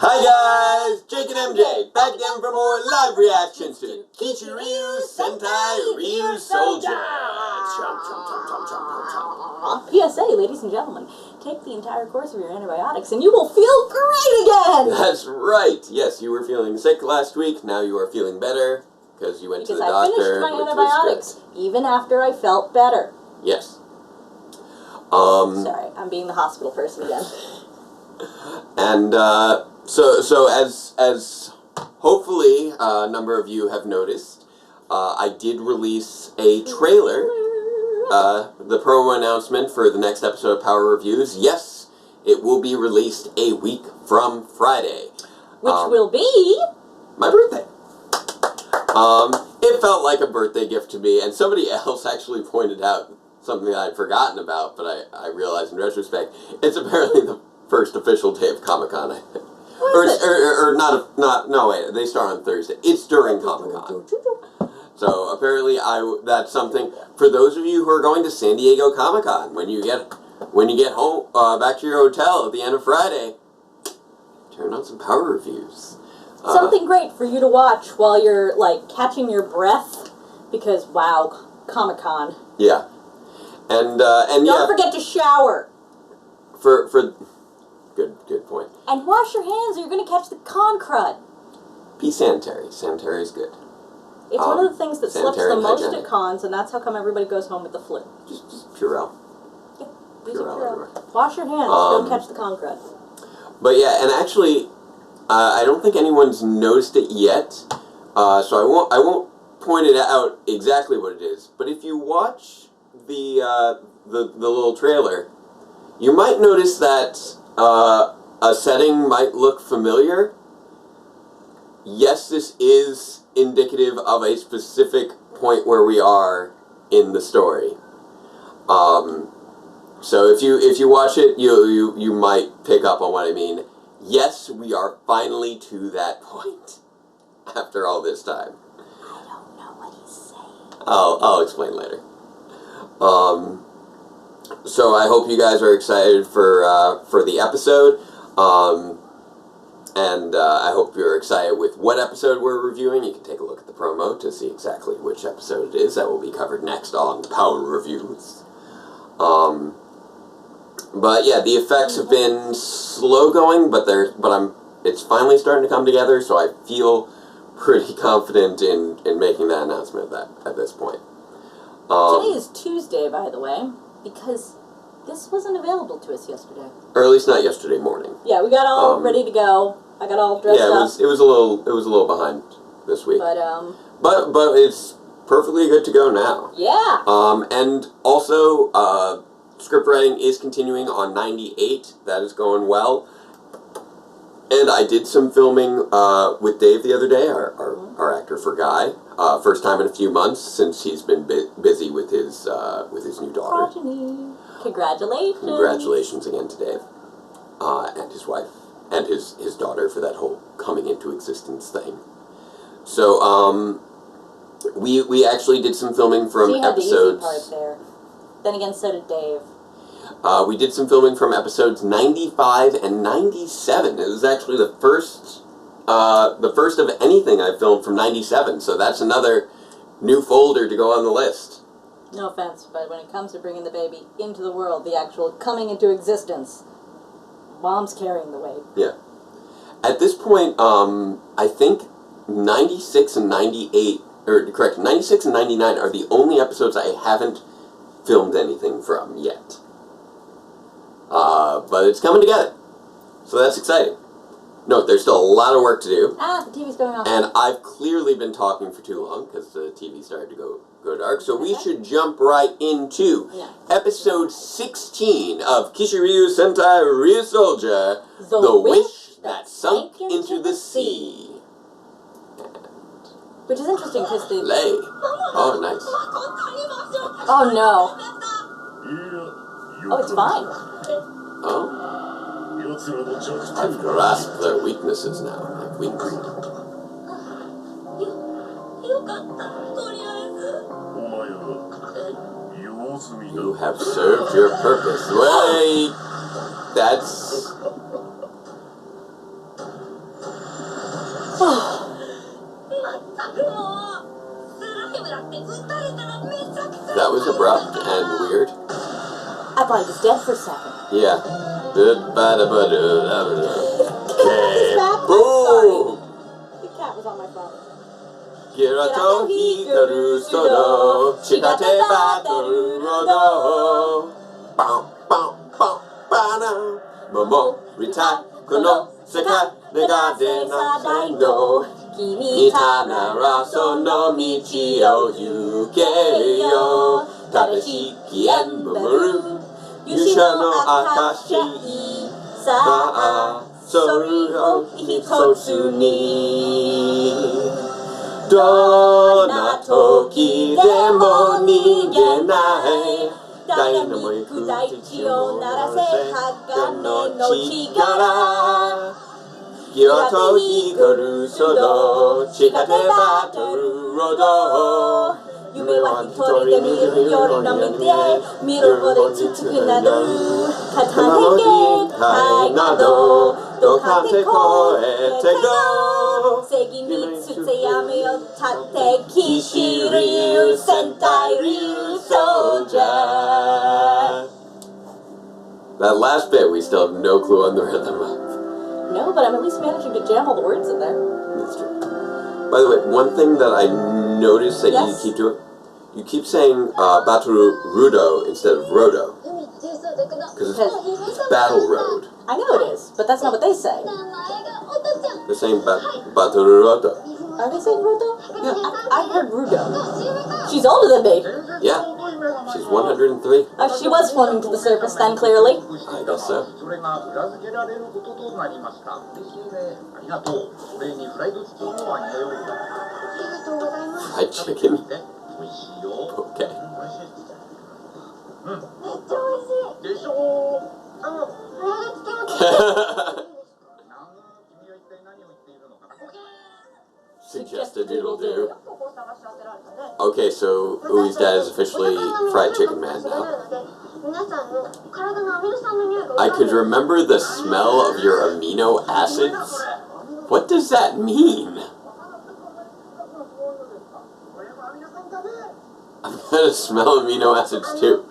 Hi guys, Jake and MJ, back again for more live reactions to Kishiryu Sentai Ryusoulger. PSA, ladies and gentlemen, take the entire course of your antibiotics and you will feel great again! That's right. Yes, you were feeling sick last week, now you are feeling better because you went to the doctor. Because I finished my antibiotics, even after I felt better. Yes. Sorry, I'm being the hospital person again. And, So as hopefully a number of you have noticed, I did release a trailer, the promo announcement for the next episode of Power Reviews. Yes, it will be released a week from Friday. Which will be... my birthday. It felt like a birthday gift to me, and somebody else actually pointed out something that I'd forgotten about, but I realized in retrospect, it's apparently the first official day of Comic-Con, I think. No, wait, they start on Thursday. It's during Comic-Con. So, apparently, that's something, for those of you who are going to San Diego Comic-Con, when you get home, back to your hotel at the end of Friday, turn on some Power Reviews. Something great for you to watch while you're, like, catching your breath, because, wow, Comic-Con. Yeah. And Don't forget to shower. Good point. And wash your hands or you're going to catch the con crud. Be sanitary. Sanitary is good. It's one of the things that slips the most hygienic at cons, and that's how come everybody goes home with the flu. Just Purell. Yeah, use a Purell everywhere. Wash your hands, don't catch the con crud. But yeah, and actually, I don't think anyone's noticed it yet, so I won't point it out exactly what it is. But if you watch the little trailer, you might notice that a setting might look familiar. Yes, this is indicative of a specific point where we are in the story. So if you watch it, you might pick up on what I mean. Yes, we are finally to that point after all this time. I don't know what he's saying. I'll explain later. So I hope you guys are excited for the episode, and I hope you're excited with what episode we're reviewing. You can take a look at the promo to see exactly which episode it is that will be covered next on Power Reviews. But yeah, the effects have been slow going, but it's finally starting to come together. So I feel pretty confident in making that announcement at this point. Today is Tuesday, by the way, because this wasn't available to us yesterday. Or at least not yesterday morning. Yeah, we got all ready to go. I got all dressed up. Yeah, it was a little behind this week. But it's perfectly good to go now. Yeah. And also script writing is continuing on 98. That is going well. And I did some filming with Dave the other day, our actor for Guy. First time in a few months since he's been busy with his new daughter. Progeny. Congratulations. Congratulations again to Dave and his wife and his daughter for that whole coming into existence thing. So we actually did some filming from episodes. She had the easy part there. Then again, so did Dave. We did some filming from episodes 95 and 97. It was actually the first of anything I filmed from 97, so that's another new folder to go on the list. No offense, but when it comes to bringing the baby into the world, the actual coming into existence, Mom's carrying the weight. Yeah. At this point, I think 96 and 98, or correct, 96 and 99 are the only episodes I haven't filmed anything from yet. But it's coming together. So that's exciting. No, there's still a lot of work to do. The TV's going off. And I've clearly been talking for too long because the TV started to go dark. So we should jump right into episode 16 of Kishiryu Sentai Ryusoulger, The Wish That Sunk into the Sea. Which is interesting because the... Play. Oh, nice. Oh, no. Oh, it's fine. Oh. I've grasped their weaknesses now. You have served your purpose. Wait! That's... That was abrupt and weird. I thought he was dead for a second. Yeah. Okay. Boom! The cat was on my phone. Kirato hikaru sodo, chikate bataru rodo. Bam, bam, bam, bana. Momo, ritai, kono, sekai, negade nasai no. Kimi tanara sono michi o yukeyo. Tadashiki en mamoru, yusha no akashi. Sa'a, soru o hitotsu ni. どんな時でも逃げないダイナミック大地を鳴らせ鋼の力ギラと光るその地下でバトルロード夢は一人で見るよりの見て見るほど続くなど肩で限界などどかって超えて go 正義につてやめよ立ってKishiryu Sentai Ryusoulger. That last bit we still have no clue on the rhythm of. No, but I'm at least managing to jam all the words in there. That's true. By the way, one thing that I noticed that you keep doing, you keep saying Bataru Rudo instead of Rodo. Because it's Battle Road. I know it is, but that's not what they say. They're saying Bataru Rodo. Are they saying Rudo? Yeah. I heard Rudo. She's older than me. Yeah. She's 103. She was floating to the surface then, clearly. I guess so. Fried chicken? Okay. Suggest a doodle do. Okay, so Ui's dad is officially fried chicken man now. I could remember the smell of your amino acids. What does that mean? I'm gonna smell amino acids too.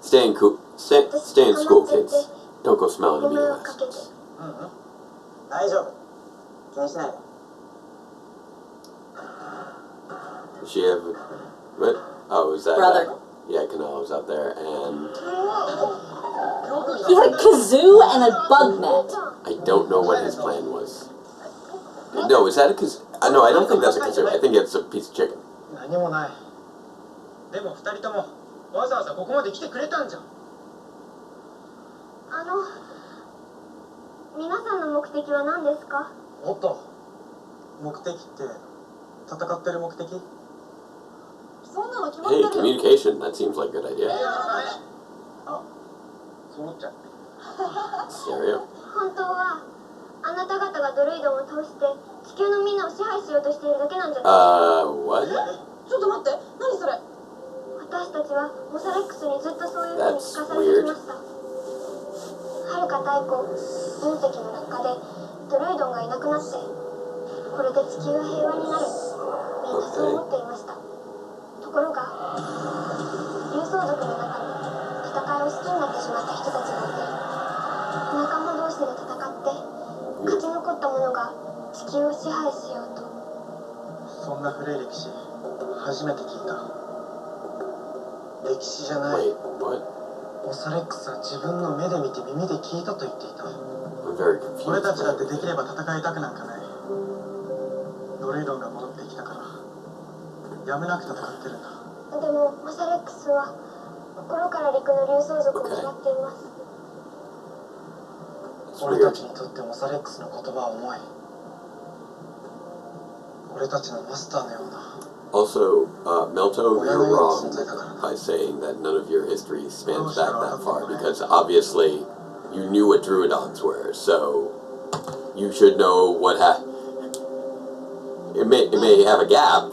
Stay in school, kids. Don't go smelling amino acids. Does she have what? Oh, is that brother? Yeah, Canelo was out there, and he had a kazoo and a bug net. I don't know what his plan was. No, is that a kazoo? No, I don't think that's a kazoo. I think it's a piece of chicken. Hey, communication. That seems like a good idea. Stereo. What? That's weird. Wait, what? I'm very confused. Also, Melto, you're wrong by saying that none of your history spans back that far, because obviously you knew what Druidons were, so you should know what it may have a gap,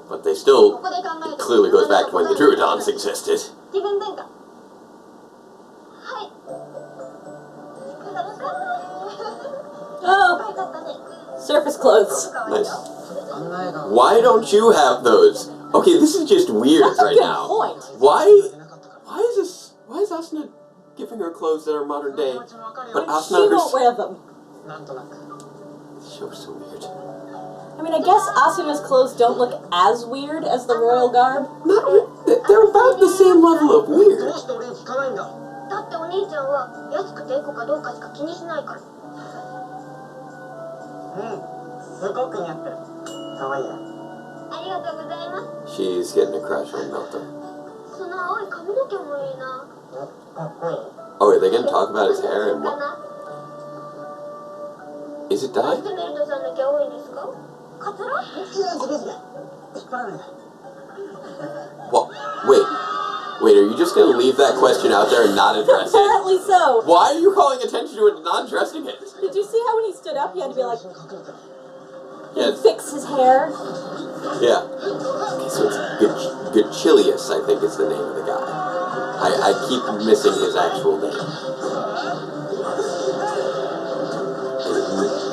but they still, it clearly goes back to when the Druidons existed. Oh! Surface clothes. Nice. Why don't you have those? Okay, this is just weird That's a right good now. point. Why is Asuna giving her clothes that are modern day, but She Asuna won't wear them. This show is so weird. I mean, I guess Asuna's clothes don't look as weird as the royal garb. They're about the same level of weird. だってお兄ちゃんは安くてエコかどうかしか気にしないから。すごく似合ってる。可愛いよ。ありがとうございます。 She's getting a crush on Melta. その青い髪の毛もいいな。かっこいい。 Oh, are they going to talk about his hair and what? Is it どうし dyed? てメルトさんだけ青いんですか？カツラ？ What? Wait, are you just going to leave that question out there and not address it? Apparently so. Why are you calling attention to it and not addressing it? Did you see how when he stood up, he had to be like, Yes. fix his hair? Yeah. Okay, so it's Gachilius, I think is the name of the guy. I keep missing his actual name.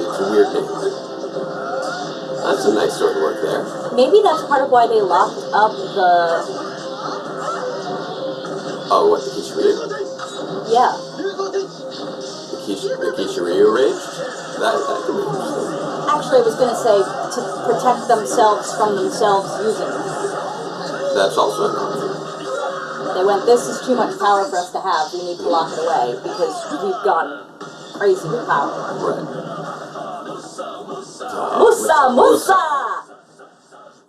It's a weird name. That's a nice sword work there. Maybe that's part of why they locked up the... Oh, what, the Kishiryu? Yeah. The Kishiryu rage? That could be interesting. Actually, I was going to say to protect themselves from themselves using it. That's also an option. They went, this is too much power for us to have. We need to lock it away because we've gone crazy with power. Right. Musa! Musa!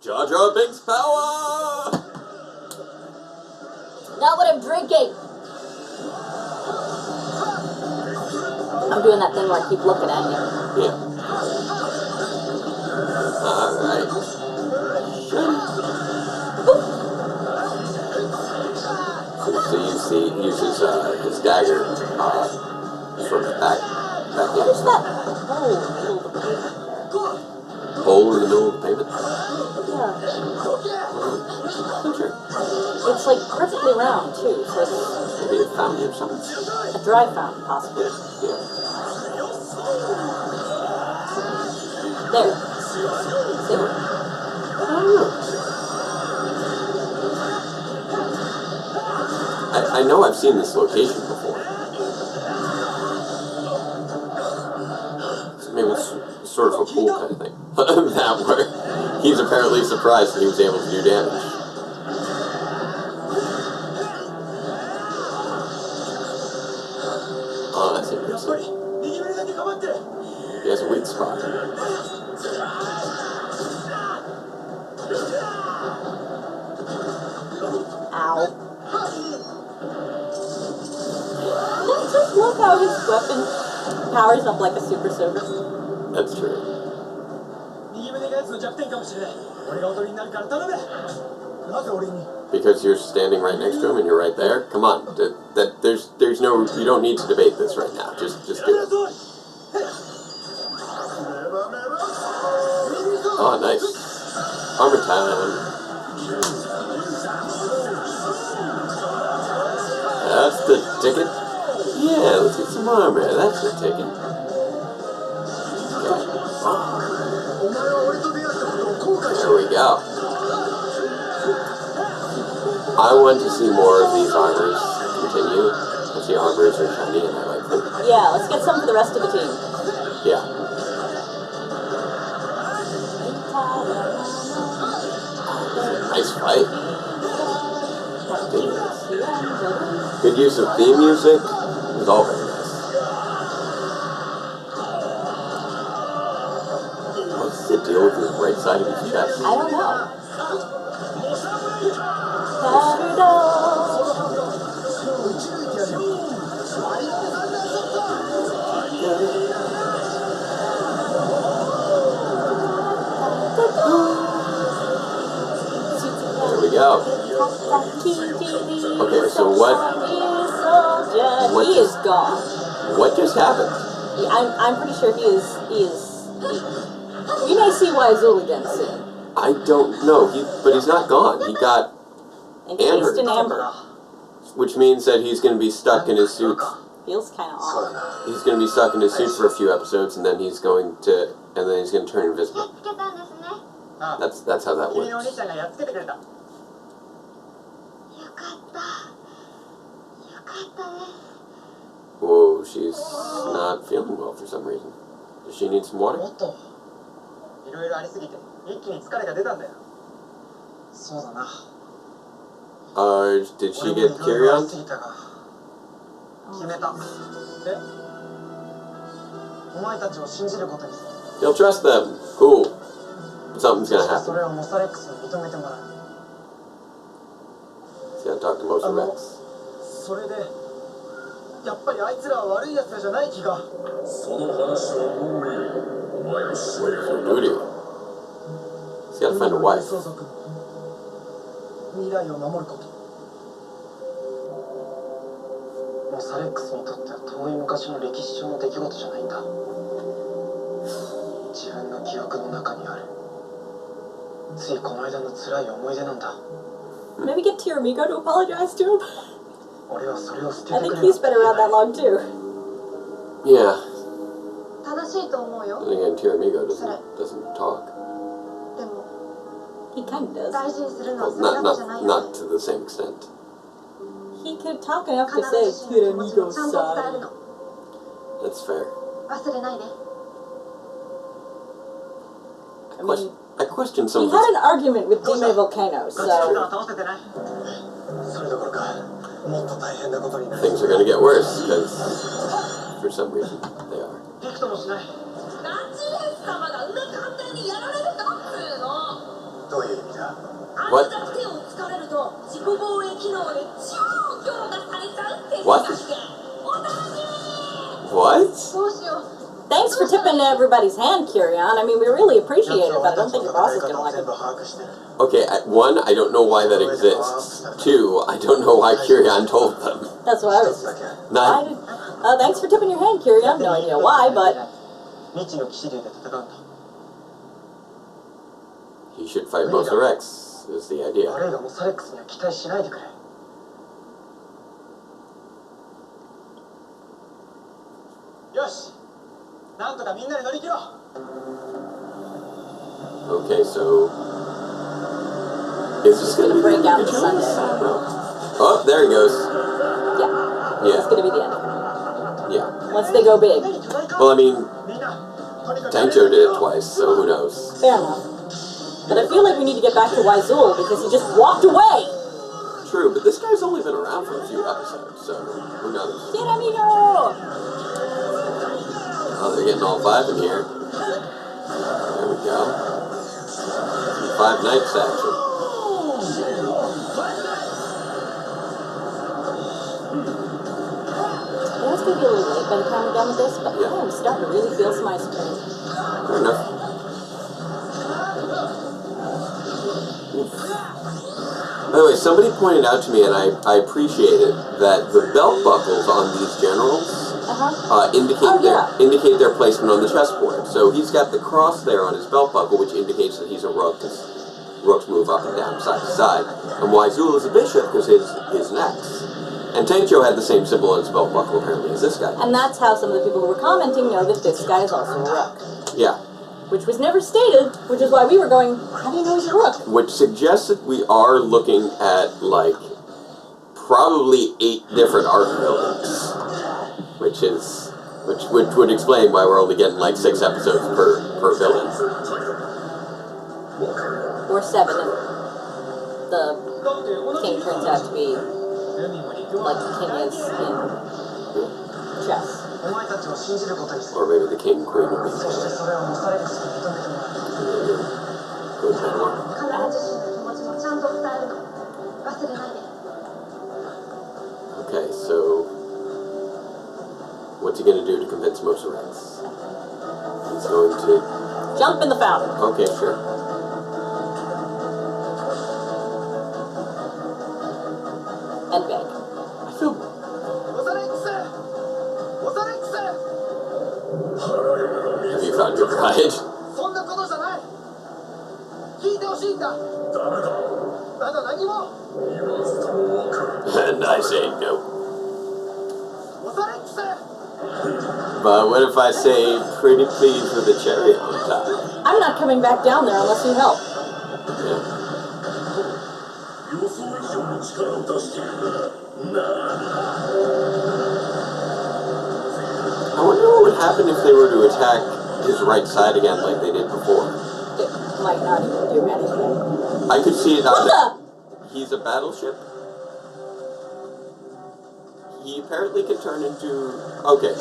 Jar Jar Binks power! Not what I'm drinking! I'm doing that thing where I keep looking at you. Yeah. Alright. So you see, he uses his dagger from the back What is end. that hole? Hole in the middle of the pavement? Yeah. Not sure. It's like perfectly round too, so it's Maybe a fountain or something. a dry fountain possibly. Yeah. There. See? I don't know. I know I've seen this location before. So maybe it's sort of a pool kind of thing. That where he's apparently surprised that he was able to do damage. Oh, that's interesting. He has a weak spot. Ow. Just look how his weapon powers up like a super soaker. That's true. Because you're standing right next to him and you're right there. Come on, there's no, you don't need to debate this right now. Just do it. Oh, nice. Armor time. That's the ticket. Yeah, let's get some armor. That's the ticket. There we go. I want to see more of these armors continue. Because the armors are shiny and I like them. Yeah, let's get some for the rest of the team. Yeah. Nice fight. Good use of theme music. It was all very nice. What's the deal with the right side of his chest? I don't know. There we go. Okay, so what He is gone. What just happened? I'm pretty sure he is. We may see Ryusoul again soon. I don't know. But he's not gone. He got Encased in amber. which means that he's going to be stuck in his suit. Feels kind of odd. He's going to be stuck in his suit for a few episodes, and then he's going to turn invisible. That's how that 君のお兄 works. ちゃんがやっつけてくれた。よかった。よかったね。 Whoa, she's not feeling well for some reason. Does she need some も water? っといろいろありすぎて一気に疲れが出たんだよ。そうだな。Did she get Kishiryu on? 決めた。え？お前たちを信じることにする。 You'll trust them. Cool. But something's gonna そ happen. れをモサレックスに認めてもらう。 He's gonna talk to Mosa Rex. それでやっぱりあいつらは悪い奴らじゃない気が。その話はもういい。お前の死を。 Voodoo. He's gotta find a wife. 相続の未来を守ること。モサレックスにとっては遠い昔の歴史上の出来事じゃないんだ。自分の記憶の中にある。ついこの間の辛い思い出なんだ。 Maybe get Tiramigo to apologize to him. 俺はそれを捨てて I くれ think he's been around that long too. Yeah. 正しいと思うよ。 And again, Tiramigo doesn't talk. でも He kind of does. 大事にするのは Well, それだけじゃないよ。 not to the same extent. He could talk enough to 必 say ずしも気持ちも Tiramigo ちゃんと伝え san. るの。 That's fair. 忘れないで。 I mean, I question some he of had this. an argument with Dime Volcano, ガチだか so ら倒せてない。それどころかもっと大変なことになる。 Things are gonna get worse because, for some reason, they are. びくともしない。ラジエス様が上完全にやられるかっつうの。どういう意味だ。あの弱点を突かれると自己防衛機能で超強化されちゃうっていう What? だけ。お楽しみに。 What? どうしよう。 thanks for tipping everybody's hand, Kirion. I mean, we really appreciate it, but I don't think your boss is gonna like it. Okay, one, I don't know why that exists. Two, I don't know why Kirion told them. That's what I was. Not. Thanks for tipping your hand, Kirion. No idea why, but 未知の騎士竜で戦うんだ。 He should fight Mosa Rex, is the idea. 悪いがモサレックスには期待しないでくれ。よし、なんとかみんなで乗り切ろう。 Okay, so. Is this gonna be break the out end of the the show? Sunday. No. Oh, there he goes. yeah, it's Yeah, gonna be the end. yeah. Once they go big. Well, I mean, みんな、とにかく Tancho did it twice, so who knows? Fair enough. But I feel like we need to get back to Ryusoul because he just walked away. True, but this guy's only been around for a few episodes, so who knows? Tiramigo! Oh, they're getting all five in here. There we go. Some Five Nights action. I know it's gonna be a little late by the time we're done with this, but Yeah. I'm starting to really feel some ice cream. Fair enough. By the way, somebody pointed out to me, and I appreciate it, that the belt buckles on these generals indicate their placement on the chessboard. So he's got the cross there on his belt buckle, which indicates that he's a rook, because rooks move up and down, side to side. And Ryusoul is a bishop, because his neck's. And Tancho had the same symbol on his belt buckle, apparently, as this guy. And that's how some of the people who were commenting know that this guy is also a rook. Yeah. Which was never stated, which is why we were going, how do you know he's a rook? Which suggests that we are looking at, like, probably 8 different arc buildings. Which would explain why we're only getting, like, 6 episodes per villain. Or 7 if the king turns out to be like the king is in chess. お前たちを信じることにする。 Or maybe the king, queen will be そしてそれをモサレックスに認めてもらう。 good family. 必ずしも気持ちもちゃんと伝えるの。忘れないで。 Okay, so what's he gonna do to convince Mosa Rex? He's going to Jump in the fountain. Okay, sure. And beg. I feel モサレックス！モサレックス！ have you found your bride? そんなことじゃない。聞いてほしいんだ。ダメだ。まだ何も。 And I say no. モサレックス！ But what if I say pretty please with a cherry on top? I'm not coming back down there unless you help. Yeah. I wonder what would happen if they were to attack his right side again like they did before. It might not even do anything. I could see it on He's a battleship? He apparently can turn into... Okay.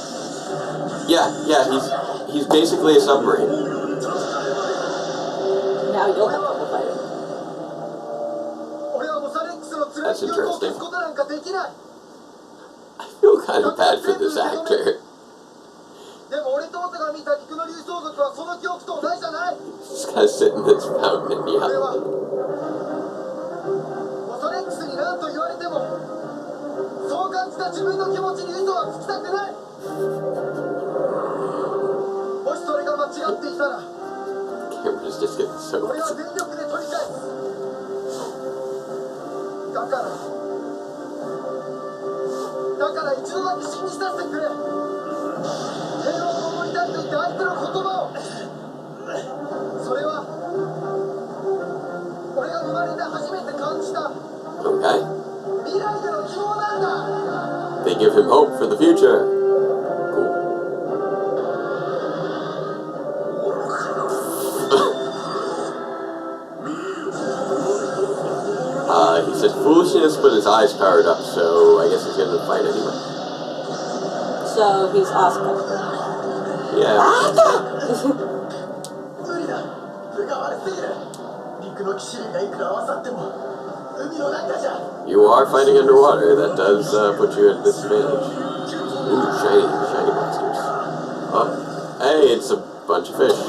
Yeah, he's basically a submarine. Now you'll have trouble fighting. That's interesting. I feel kind of bad for this actor. Just kind of sit in this fountain and yell. Camera's just getting so... Okay. They give him hope for the future. Cool. He said foolishness, but his eyes powered up, so I guess he's gonna fight anyway. So he's Asuka. Yeah. You are fighting underwater. That does put you at disadvantage. Ooh, shiny monsters. Oh, hey, it's a bunch of fish.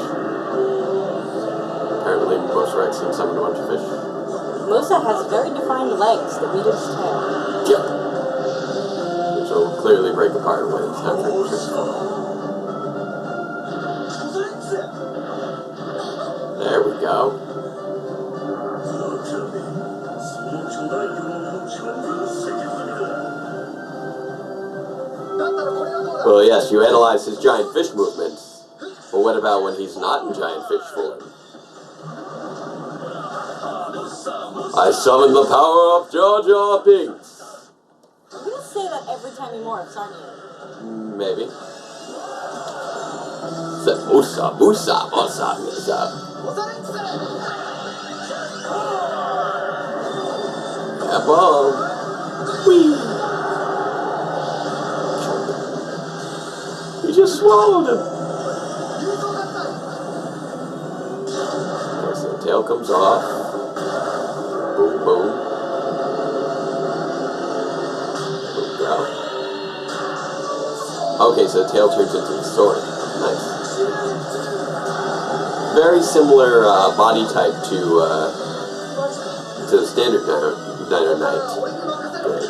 Apparently, most Rex can summon a bunch of fish. Musa has very defined legs that meet his tail. Yep. Which will clearly break apart when it's time for him to transform. There we go. Well, yes, you analyze his giant fish movements. But what about when he's not in giant fish form? I summon the power of Jar Jar Binks. You're gonna say that every time he morphs, aren't you? Maybe. Musa, Musa, Musa, Musa. Apple. Whee! He just swallowed him. Okay, so the tail comes off. Boom, boom. Go. Okay, so the tail turns into the sword. Nice. Very similar body type to the standard Dino Knight,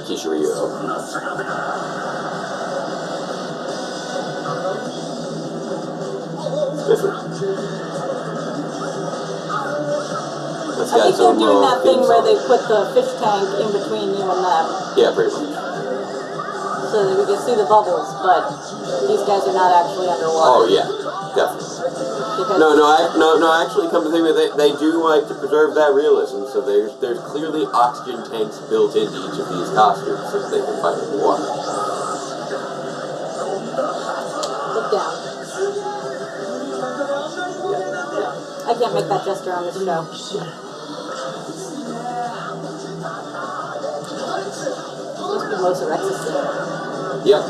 Kishiryu. Different. I think they're doing that thing where they put the fish tank in between you and them. Yeah, pretty much. So that we can see the bubbles, but these guys are not actually underwater. Oh yeah, definitely. No, actually, come to think of it, they do like to preserve that realism, so there's clearly oxygen tanks built into each of these costumes so that they can fight in the water. Look down. I can't make that gesture on this show. Must be Mosa Rex's thing. Yep,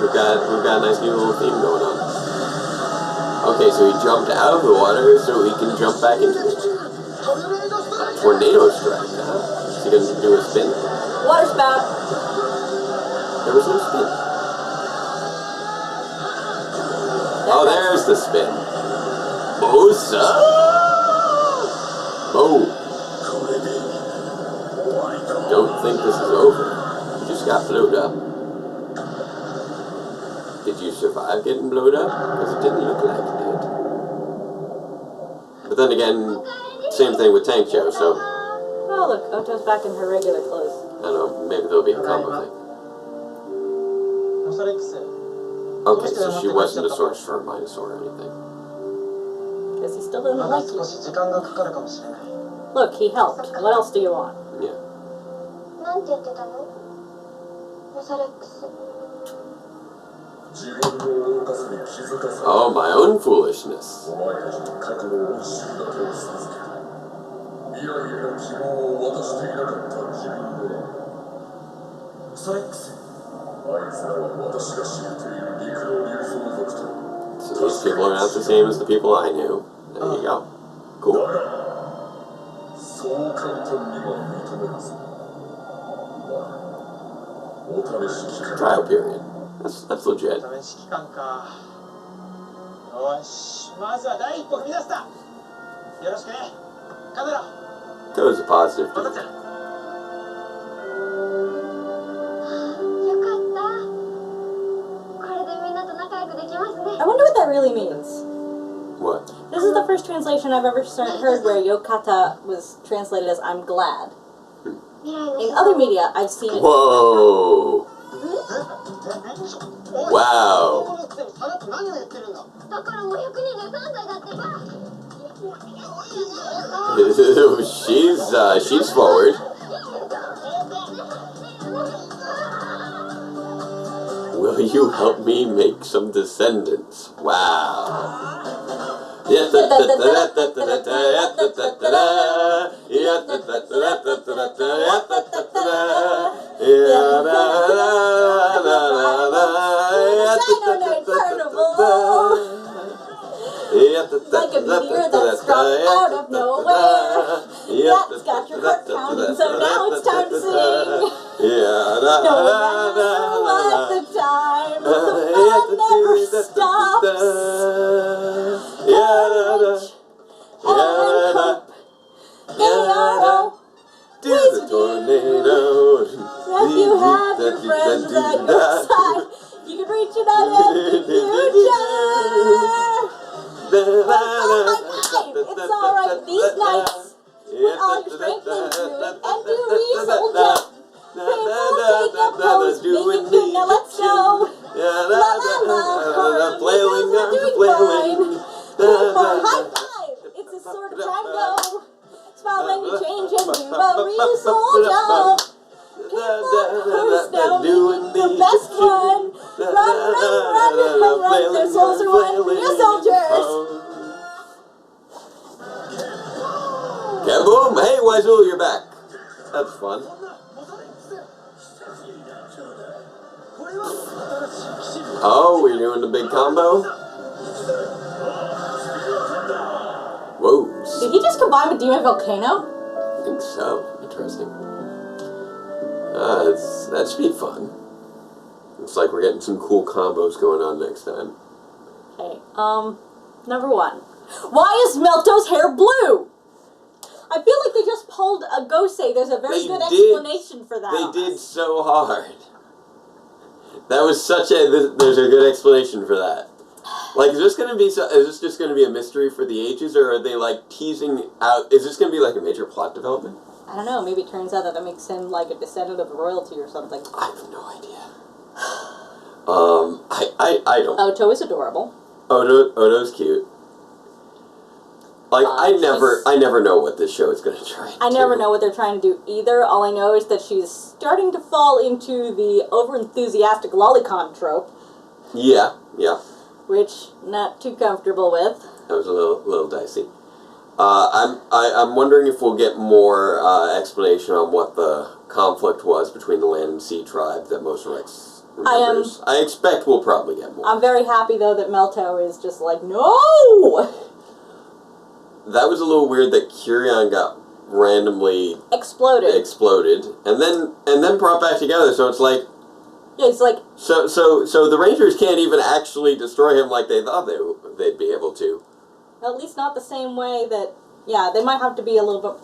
we've got a nice new little theme going on. Okay, so he jumped out of the water so he can jump back into it. Tornado strike, huh? Is he gonna do a spin? Water spout. There was no spin. Oh, there's the spin. Mosa! Oh! Don't think this is over. You just got blowed up. Did you survive getting blowed up? Because it didn't look like it did. But then again, same thing with Tank Joe, so... Oh, look, Oto's back in her regular clothes. I don't know, maybe there'll be a combo thing. Okay, so she wasn't a source for a Minosaur or anything. because he still doesn't まだ like 少 you. し時間がかかるかもしれない。 Look, he helped. What else do you want? Yeah. なんて言ってたの？モサレックス。 Oh, my own foolishness. お前たちの覚悟を知るだけを授ける。未来への希望を渡していなかった自分は。モサレックス。あいつらは私が知っている陸の竜相族と。 So these people are not the same as the people I knew. There you go. Cool. だが、そう簡単には認めるぞ。まあ、お試し期間。 Trial period. That's legit. お試し期間か。よし、まずは第一歩踏み出した。よろしくね。カメラ。 That was a positive また thing. じゃ。よかった。これでみんなと仲良くできますね。 I wonder what that really means. What? This is the first translation I've ever heard where Yokata was translated as "I'm glad." 未来の In other media, I've seen it. Whoa! Wow. 何を言ってるんだ。だからもう123歳だってば。 she's forward. Will you help me make some descendants? Wow. Like a meteor that's dropped out of nowhere. That's got your heart pounding, so now it's time to sing. No matter what the time, the fun never stops. Courage and hope, they are always with you. If you have your friends at your side, you can reach it out in the future. It's alright these nights. Put all your strength into it and do Ryusoul jump. People take a pose, make it good, now let's go. La la la, heart, flailing, doing fine. People high five, it's a sort of time go. Smile when you change and do a Ryusoul jump. People who's now making the best one. Run, their souls are one. We're soldiers. Kaboom! Hey, Ryusoul, you're back. That's fun. Oh, we're doing the big combo? Whoa. Did he just combine with Demon Volcano? I think so. Interesting. That should be fun. Looks like we're getting some cool combos going on next time. Okay, number one. Why is Melto's hair blue? I feel like they just pulled a Gosei. There's a very good explanation for that. They did so hard. That was such a... There's a good explanation for that. Like, is this just going to be a mystery for the ages, or are they, like, teasing out... Is this going to be, like, a major plot development? I don't know. Maybe it turns out that makes him, like, a descendant of royalty or something. I have no idea. I don't... Oto is adorable. Oto's cute. Like, I never know what this show is going to try. I never know what they're trying to do either. All I know is that she's starting to fall into the over-enthusiastic lolicon trope. Yeah. Which, not too comfortable with. That was a little dicey. I'm wondering if we'll get more explanation on what the conflict was between the land and sea tribe that Most Rex remembers. I expect we'll probably get more. I'm very happy, though, that Melto is just like, no! That was a little weird that Kirion got randomly exploded, and then brought back together. So it's like, yeah, it's like so the Rangers can't even actually destroy him like they thought they'd be able to. At least not the same way that. Yeah, they might have to be a little bit.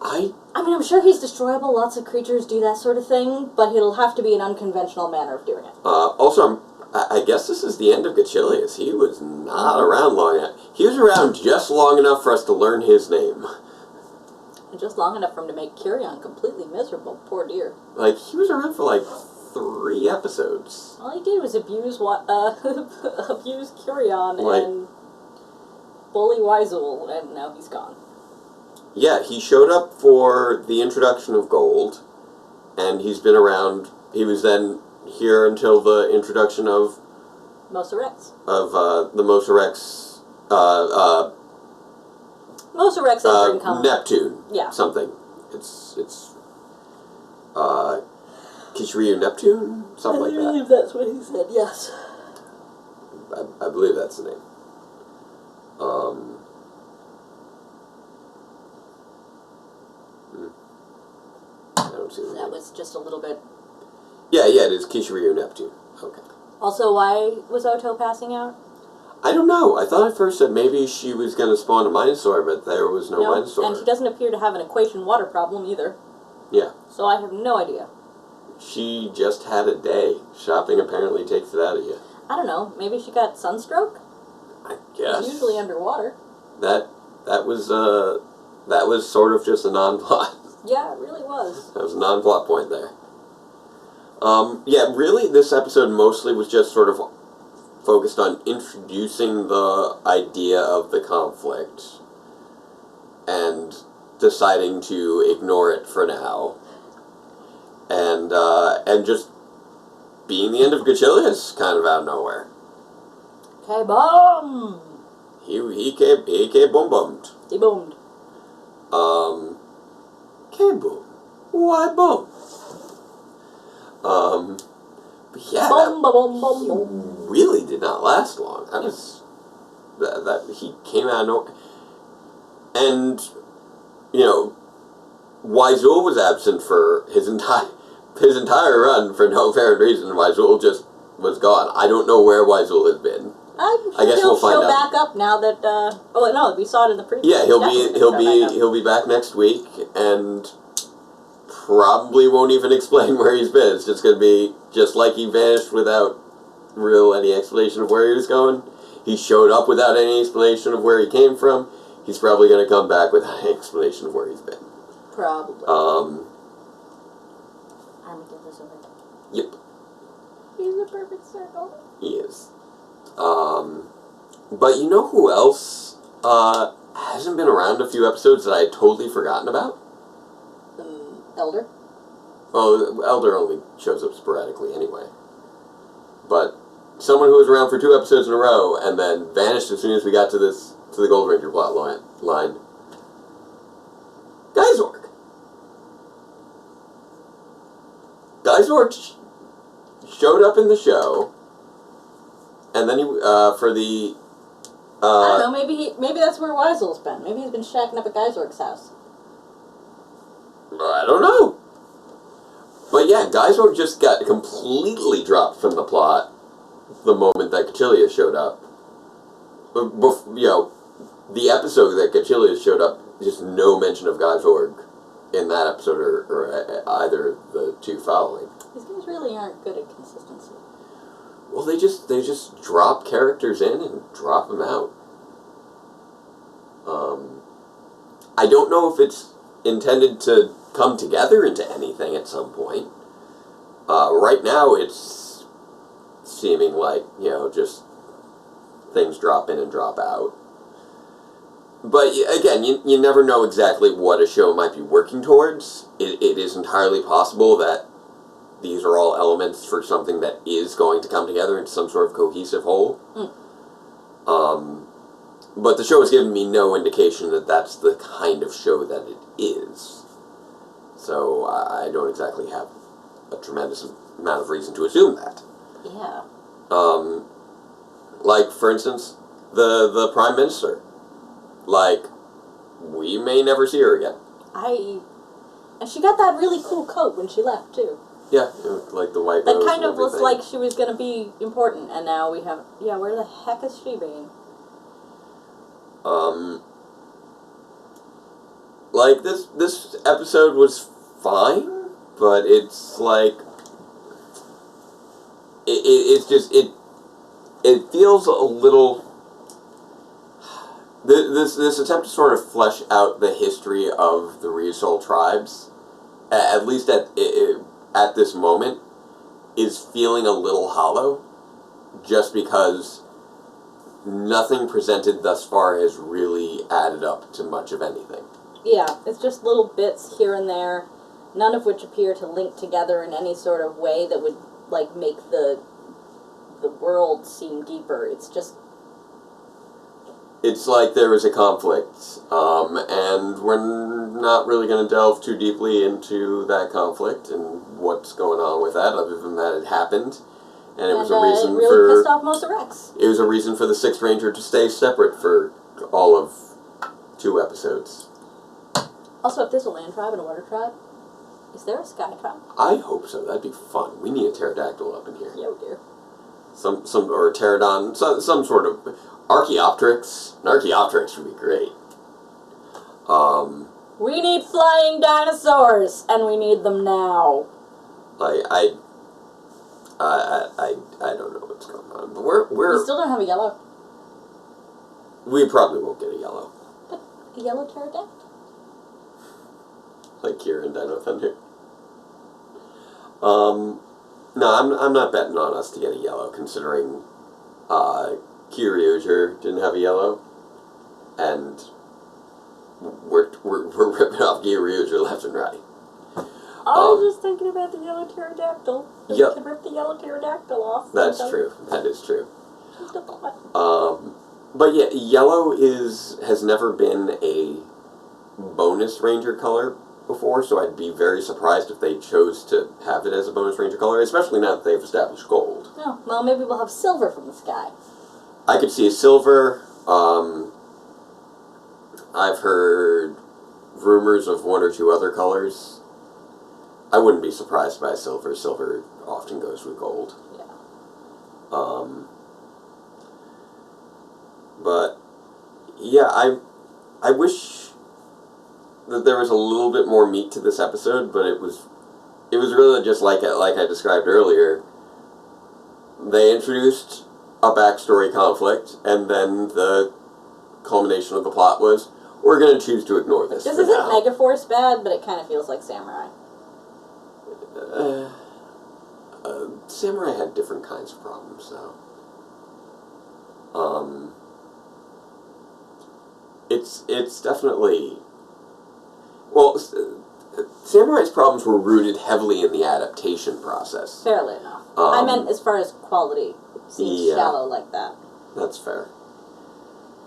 I mean, I'm sure he's destroyable. Lots of creatures do that sort of thing, but it'll have to be an unconventional manner of doing it. Also, I guess this is the end of Gachilius. He was not around long enough. He was around just long enough for us to learn his name. And just long enough for him to make Kirion completely miserable. Poor dear. Like, he was around for like 3 episodes. All he did was abuse abuse Kirion, like, and bully Ryusoul, and now he's gone. Yeah, he showed up for the introduction of Gold, and he's been around. He was then here until the introduction of Mosa Rex. The Mosa Rex. Mosa Rex entering comic. Neptune. Yeah. Something. It's Kishiryu Neptune? Something like that. I believe that's what he said, yes. I believe that's the name. I don't see the That name. was just a little bit... Yeah, it is Kishiryu Neptune. Okay. Also, why was Oto passing out? I don't know. I thought at first that maybe she was going to spawn a Minosaur, but there was no Minosaur. And she doesn't appear to have an equation water problem either. Yeah. So I have no idea. She just had a day. Shopping apparently takes it out of you. I don't know. Maybe she got sunstroke? I guess. She's usually underwater. That was sort of just a non-plot. Yeah, it really was. That was a non-plot point there. Yeah, really, this episode mostly was just sort of focused on introducing the idea of the conflict and deciding to ignore it for now. And just being the end of Kishiryu kind of out of nowhere. K-bomb! He boom-boomed. He boomed. K-boom. Why boom? But yeah, Boom, boom, boom, boom. really did not last long. That was that he came out of nowhere, and Ryusoul was absent for his entire run for no apparent reason. Ryusoul just was gone. I don't know where Ryusoul has been. I'm sure I guess he'll we'll find show out. back up now that. Oh no, we saw it in the preview. Yeah, Definitely he'll be back next week, and probably won't even explain where he's been. It's just going to be just like he vanished without any explanation of where he was going. He showed up without any explanation of where he came from. He's probably going to come back without any explanation of where he's been. Probably. Armadillo's over there. Yep, He's a perfect circle. he is. But you know who else hasn't been around a few episodes that I had totally forgotten about? Elder. Well, Elder only shows up sporadically anyway. But someone who was around for 2 episodes in a row and then vanished as soon as we got to the Gold Ranger plot line. Geysorg. Geysorg showed up in the show, and then he for the. I don't know. Maybe that's where Ryusoul's been. Maybe he's been shacking up at Geysorg's house. I don't know. But yeah, Geysorg just got completely dropped from the plot the moment that Kishiryu showed up. The episode that Kishiryu showed up, just no mention of Geysorg in that episode or either of the 2 following. These guys really aren't good at consistency. Well, they just drop characters in and drop them out. I don't know if it's intended to come together into anything at some point. Right now, it's seeming like, just things drop in and drop out. But again, you never know exactly what a show might be working towards. It is entirely possible that these are all elements for something that is going to come together into some sort of cohesive whole. But the show has given me no indication that that's the kind of show that it is. So I don't exactly have a tremendous amount of reason to assume that. Yeah. Like, for instance, the Prime Minister. Like, we may never see her again. And she got that really cool coat when she left, too. Yeah, like the white That rose kind and of was everything. like she was going to be important, and now we have... Yeah, where the heck is she being? Like, this episode was fine, but it's like... It's just... It feels a little... This attempt to sort of flesh out the history of the Ryusoul tribes, at least at this moment, is feeling a little hollow, just because nothing presented thus far has really added up to much of anything. Yeah, it's just little bits here and there, none of which appear to link together in any sort of way that would, like, make the world seem deeper. It's just... It's like there was a conflict, and we're not really going to delve too deeply into that conflict and what's going on with that, other than that it happened, and it was a reason it really pissed off most of Rex. It was a reason for the Sixth Ranger to stay separate for all of 2 episodes. Also, if there's a land tribe and a water tribe, is there a sky tribe? I hope so. That'd be fun. We need a pterodactyl up in here. Yeah, we do. Some or a pterodon, some sort of Archaeopteryx. An Archaeopteryx would be great. We need flying dinosaurs, and we need them now. I don't know what's going on, but we're We still don't have a yellow. we probably won't get a yellow, But a yellow pterodactyl? like Kira and Dino Thunder. No, I'm not betting on us to get a yellow, considering Kishiryu didn't have a yellow, and we're ripping off Kishiryu left and right. I was just thinking about the yellow pterodactyl. Yep. We could rip the yellow pterodactyl off. That's true. That is true. Just a thought. But yeah, yellow has never been a bonus ranger color before, so I'd be very surprised if they chose to have it as a bonus ranger color, especially now that they've established gold. Oh, well, maybe we'll have silver from the sky. I could see a silver. I've heard rumors of 1 or 2 other colors. I wouldn't be surprised by silver. Silver often goes with gold. Yeah. But yeah, I wish that there was a little bit more meat to this episode, but it was really just like I described earlier. They introduced a backstory conflict, and then the culmination of the plot was, we're going to choose to ignore this. This isn't Megaforce bad, but it kind of feels like Samurai. Samurai had different kinds of problems, though. It's definitely... Well, Samurai's problems were rooted heavily in the adaptation process. Fairly enough. I meant as far as quality. It seems shallow like that. That's fair.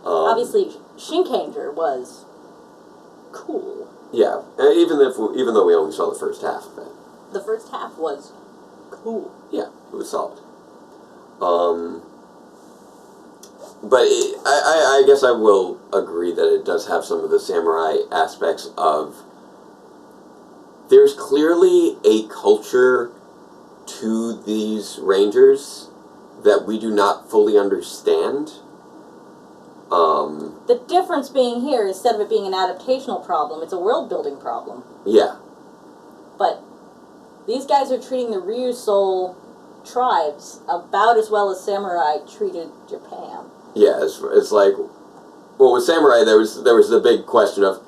Obviously, Shinkanger was cool. Yeah, even though we only saw the first half of it. The first half was cool. Yeah, it was solid. But I guess I will agree that it does have some of the samurai aspects of... There's clearly a culture to these rangers that we do not fully understand. The difference being here, instead of it being an adaptational problem, it's a world-building problem. Yeah. But these guys are treating the Ryusoul tribes about as well as samurai treated Japan. Yeah, it's like... Well, with samurai, there was the big question of,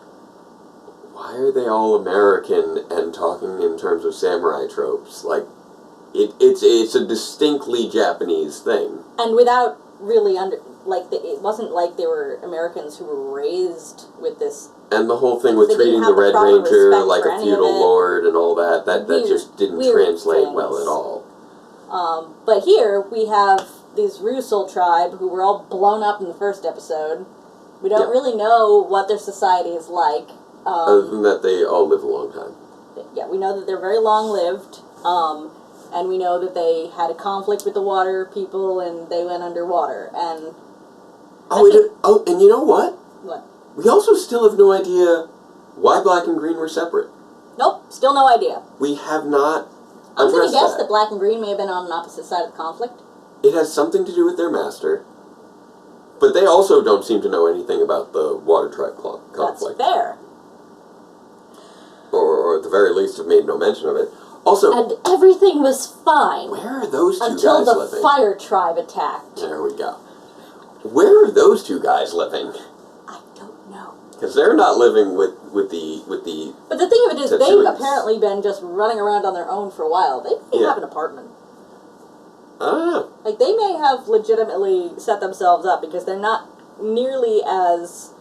why are they all American and talking in terms of samurai tropes? Like, it's a distinctly Japanese thing. And without really it wasn't like they were Americans who were raised with this. And the whole thing with They treating didn't the have the Red proper Ranger respect like for a any feudal of it. lord and all that just didn't Weird translate things. well at all. But here we have these Ryusoul tribe who were all blown up in the first episode. We don't really know what their society is like. Other than that, they all live a long time. Yeah, we know that they're very long-lived, and we know that they had a conflict with the water people, and they went underwater, and... And you know what? What? We also still have no idea why black and green were separate. Nope, still no idea. We have not I'm going to addressed guess that black and green may have been on an opposite side of the conflict. It has something to do with their master. But they also don't seem to know anything about the water tribe conflict. That's fair. Or at the very least have made no mention of it. Also... And everything was fine. Where are those two until guys the living? fire tribe attacked. There we go. Where are those two guys living? I don't know. Because they're not living with the... But the thing of it is, they've Tetsuis. apparently been just running around on their own for a while. They have an apartment. I don't know. Like, they may have legitimately set themselves up because they're not nearly as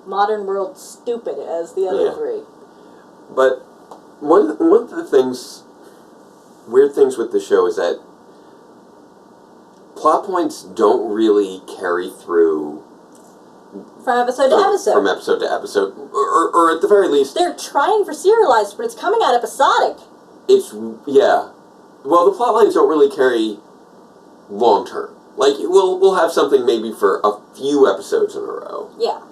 modern world stupid as the other three. But one of the weird things with the show is that plot points don't really carry through from episode to episode. From episode to episode, or at the very least, they're trying for serialized, but it's coming out episodic. Well, the plot lines don't really carry long term. Like, we'll have something maybe for a few episodes in a row. Yeah.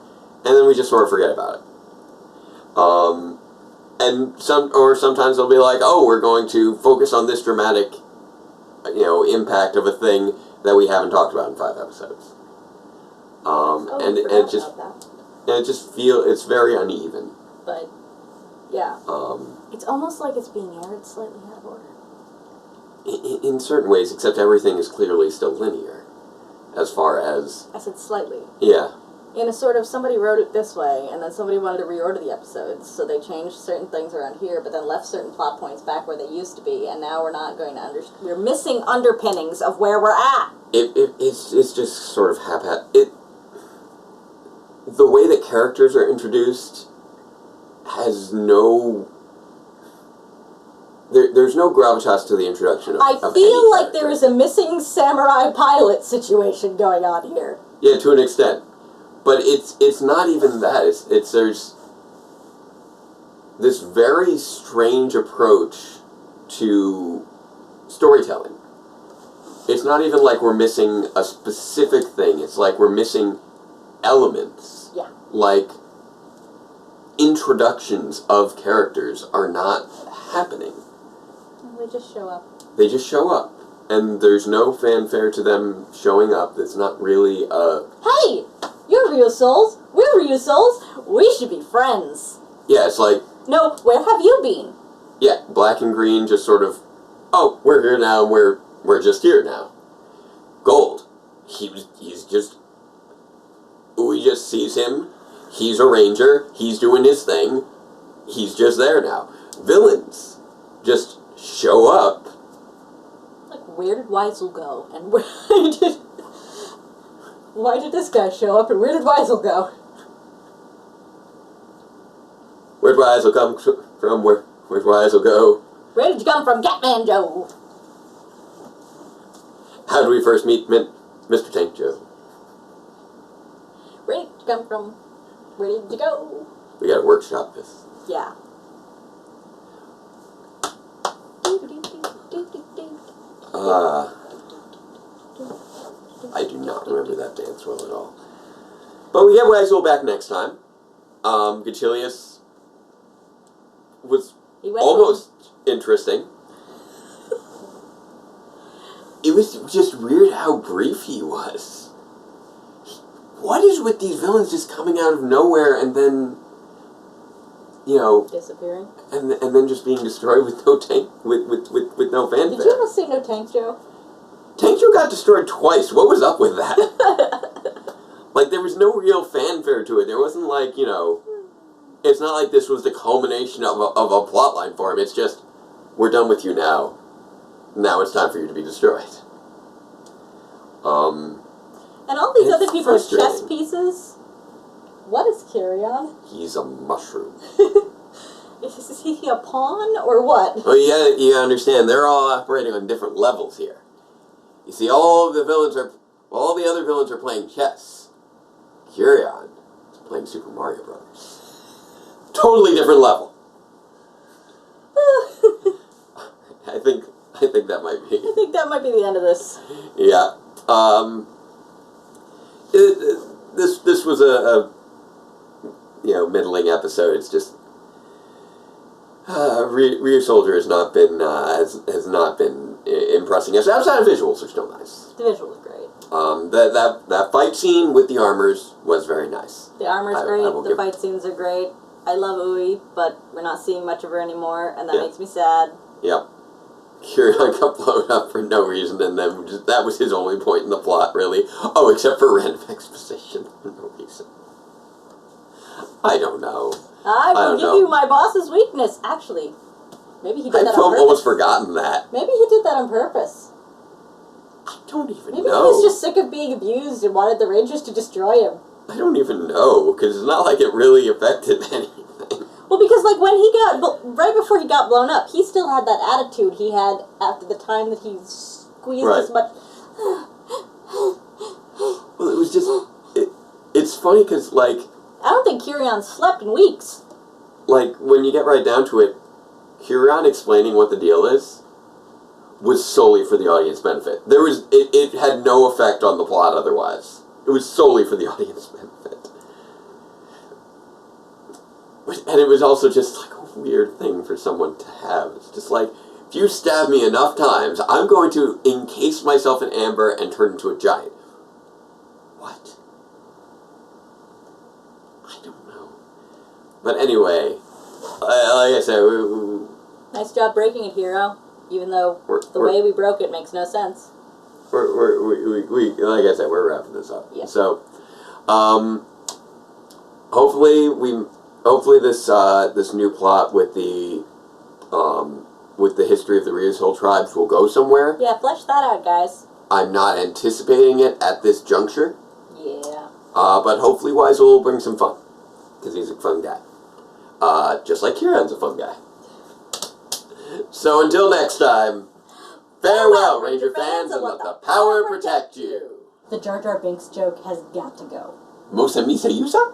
And then we just sort of forget about it. And sometimes they'll be like, oh, we're going to focus on this dramatic, impact of a thing that we haven't talked about in 5 episodes. And it just it's very uneven. But yeah. It's almost like it's being aired slightly out of order. In certain ways, except everything is clearly still linear, as far as... I said slightly. Yeah. In a sort of, somebody wrote it this way, and then somebody wanted to reorder the episodes, so they changed certain things around here, but then left certain plot points back where they used to be, and now we're not going to we're missing underpinnings of where we're at. It's just sort of the way that characters are introduced has no... There's no gravitas to the introduction of I feel like there is a missing samurai pilot situation going on here. Yeah, to an extent. But it's not even that. There's this very strange approach to storytelling. It's not even like we're missing a specific thing. It's like we're missing elements. Yeah. Like introductions of characters are not happening. They just show up. They just show up. And there's no fanfare to them showing up. That's not really a... Hey! You're Ryusouls. We're Ryusouls. We should be friends. Yeah, it's like... No, where have you been? Yeah, black and green just sort of... Oh, we're here now, and we're just here now. Gold. He's just... We just sees him. He's a ranger. He's doing his thing. He's just there now. Villains just show up. Like, where did Ryusoul go? And why did this guy show up, and where did Ryusoul go? Where'd Ryusoul come from? Where'd Ryusoul go? Where did you come from, Catman Joe? How did we first meet Mr. Tank Joe? Where did you come from? Where did you go? We gotta workshop this. Yeah. I do not remember that dance well at all. But we get Ryusoul back next time. Gachilius was almost interesting. It was just weird how brief he was. What is with these villains just coming out of nowhere and then, disappearing? And then just being destroyed with no tank, with no fanfare. Did you ever see No Tank Joe? Tank Joe got destroyed twice. What was up with that? Like, there was no real fanfare to it. There wasn't like, it's not like this was the culmination of a plot line for him. It's just, we're done with you now. Now it's time for you to be destroyed. And all these other people's chess pieces. What is Kirion? He's a mushroom. Is he a pawn or what? Well, you understand, they're all operating on different levels here. You see, all the other villains are playing chess. Kirion is playing Super Mario Brothers. Totally different level. I think that might be. I think that might be the end of this. Yeah. This was a middling episode. It's just Ryusoulger has not been impressing us. Outside of visuals are still nice. The visuals are great. That fight scene with the armors was very nice. The armor's great. The fight scenes are great. I love Ui, but we're not seeing much of her anymore, and that makes me sad. Yep. Kirion got blown up for no reason, and then that was his only point in the plot, really. Oh, except for random exposition for no reason. I don't know. I will give you my boss's weakness. Actually, maybe he did that on purpose. I've almost forgotten that. Maybe he did that on purpose. I don't even Maybe know. he was just sick of being abused and wanted the Rangers to destroy him. I don't even know, because it's not like it really affected anything. Well, because, like, when he right before he got blown up, he still had that attitude he had after the time that he squeezed as much. Well, it was just, it's funny because, like... I don't think Kirion slept in weeks. Like, when you get right down to it, Kirion explaining what the deal is was solely for the audience benefit. It had no effect on the plot otherwise. It was solely for the audience benefit. And it was also just like a weird thing for someone to have. It's just like, if you stab me enough times, I'm going to encase myself in amber and turn into a giant. What? I don't know. But anyway, like I said, Nice job breaking it, Hero. Even though the way we broke it makes no sense. Like I said, we're wrapping this up. Yeah. So, hopefully this new plot with the history of the Ryusoul tribes will go somewhere. Yeah, flesh that out, guys. I'm not anticipating it at this juncture. Yeah. But hopefully Ryusoul will bring some fun, because he's a fun guy. Just like Kirion's a fun guy. So until next time, farewell, Ranger fans, and let the power protect you. The Jar Jar Binks joke has got to go. Mosa Misa Yusa?